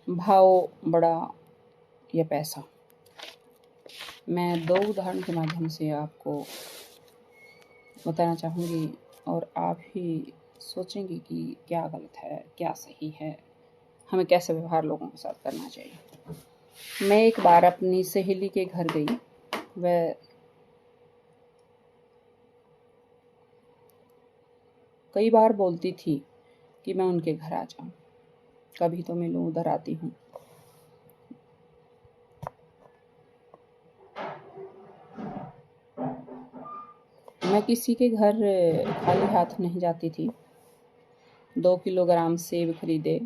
भाव बड़ा या पैसा। मैं 2 उदाहरण के माध्यम से आपको बताना चाहूँगी और आप ही सोचेंगे कि क्या गलत है, क्या सही है, हमें कैसे व्यवहार लोगों के साथ करना चाहिए। मैं एक बार अपनी सहेली के घर गई। वह कई बार बोलती थी कि मैं उनके घर आ जाऊं, कभी तो मिलूं, उधर आती हूँ। मैं किसी के घर खाली हाथ नहीं जाती थी। 2 किलोग्राम सेब खरीदे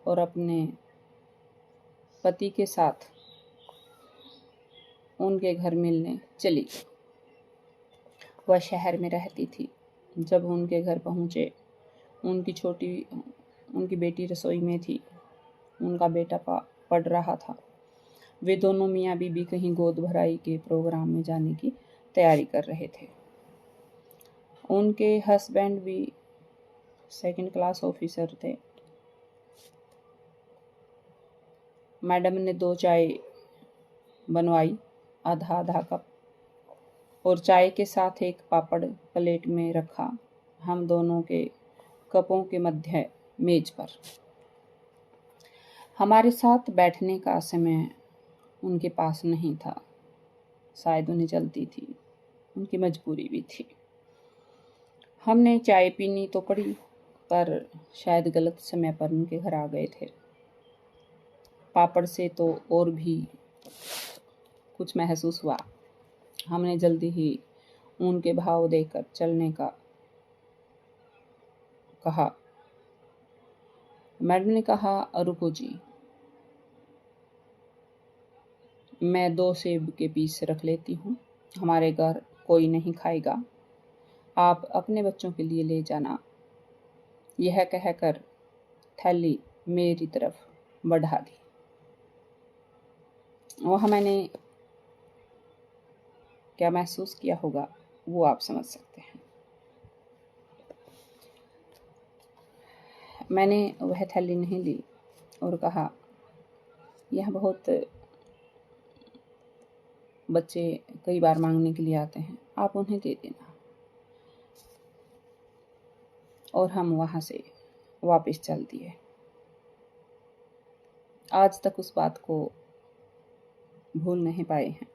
और अपने पति के साथ उनके घर मिलने चली गई। वह शहर में रहती थी। जब उनके घर पहुँचे, उनकी बेटी रसोई में थी, उनका बेटा पढ़ रहा था। वे दोनों मियाँ बीबी कहीं गोद भराई के प्रोग्राम में जाने की तैयारी कर रहे थे। उनके हस्बैंड भी 2nd क्लास ऑफिसर थे। मैडम ने 2 चाय बनवाई, आधा आधा कप, और चाय के साथ एक पापड़ प्लेट में रखा। हम दोनों के कपों के मध्य मेज पर। हमारे साथ बैठने का समय उनके पास नहीं था। शायद उन्हें जल्दी थी, उनकी मजबूरी भी थी। हमने चाय पीनी तो पड़ी, पर शायद गलत समय पर उनके घर आ गए थे। पापड़ से तो और भी कुछ महसूस हुआ। हमने जल्दी ही उनके भाव देकर चलने का कहा। मैडम ने कहा, रुको जी, मैं 2 सेब के पीस रख लेती हूँ, हमारे घर कोई नहीं खाएगा, आप अपने बच्चों के लिए ले जाना। यह कहकर थैली मेरी तरफ बढ़ा दी। वह मैंने क्या महसूस किया होगा वो आप समझ सकते हैं। मैंने वह थैली नहीं ली और कहा, यह बहुत बच्चे कई बार मांगने के लिए आते हैं, आप उन्हें दे देना। और हम वहाँ से वापस चल दिए। आज तक उस बात को भूल नहीं पाए हैं।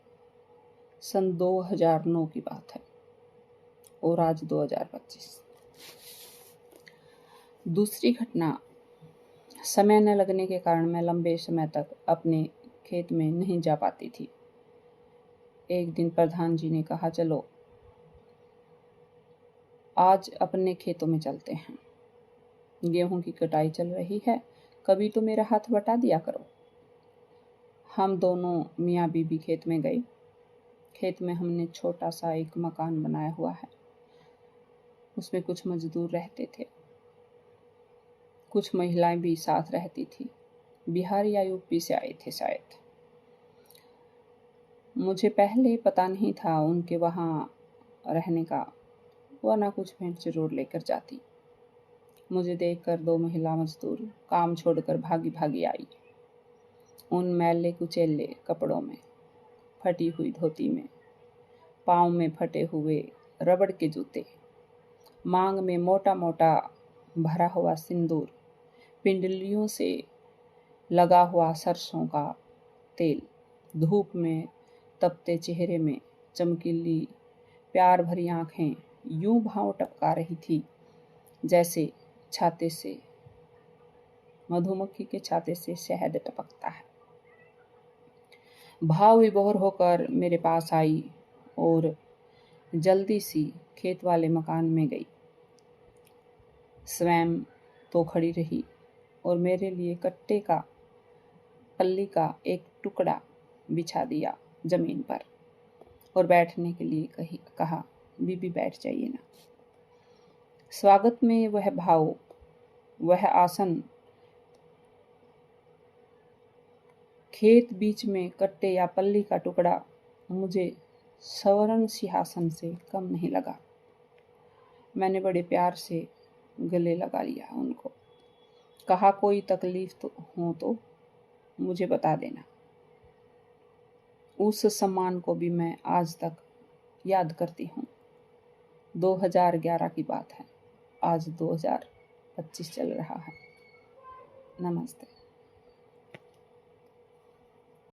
सन 2009 की बात है और आज 2025। दूसरी घटना, समय न लगने के कारण मैं लंबे समय तक अपने खेत में नहीं जा पाती थी। एक दिन प्रधान जी ने कहा, चलो आज अपने खेतों में चलते हैं, गेहूं की कटाई चल रही है, कभी तो मेरा हाथ बटा दिया करो। हम दोनों मियाँ बीबी खेत में गए। खेत में हमने छोटा सा एक मकान बनाया हुआ है। उसमें कुछ मजदूर रहते थे, कुछ महिलाएं भी साथ रहती थी। बिहार या यूपी से आए थे शायद। मुझे पहले पता नहीं था उनके वहाँ रहने का, वरना कुछ भेंट जरूर लेकर जाती। मुझे देखकर 2 महिला मजदूर काम छोड़कर भागी भागी आई। उन मैले कुचेले कपड़ों में, फटी हुई धोती में, पाँव में फटे हुए रबड़ के जूते, मांग में मोटा मोटा भरा हुआ सिंदूर, पिंडलियों से लगा हुआ सरसों का तेल, धूप में तपते चेहरे में चमकीली प्यार भरी आंखें यूं भाव टपका रही थी जैसे छाते से मधुमक्खी के छाते से शहद टपकता है। भाव विभोर होकर मेरे पास आई और जल्दी सी खेत वाले मकान में गई। स्वयं तो खड़ी रही और मेरे लिए कट्टे का पल्ली का एक टुकड़ा बिछा दिया जमीन पर और बैठने के लिए कहा, बीबी बैठ जाइए ना। स्वागत में वह भाव, वह आसन, खेत बीच में कट्टे या पल्ली का टुकड़ा मुझे स्वर्ण सिंहासन से कम नहीं लगा। मैंने बड़े प्यार से गले लगा लिया उनको। कहा, कोई तकलीफ तो हो तो मुझे बता देना। उस सम्मान को भी मैं आज तक याद करती हूँ। 2011 की बात है, आज 2025 चल रहा है। नमस्ते।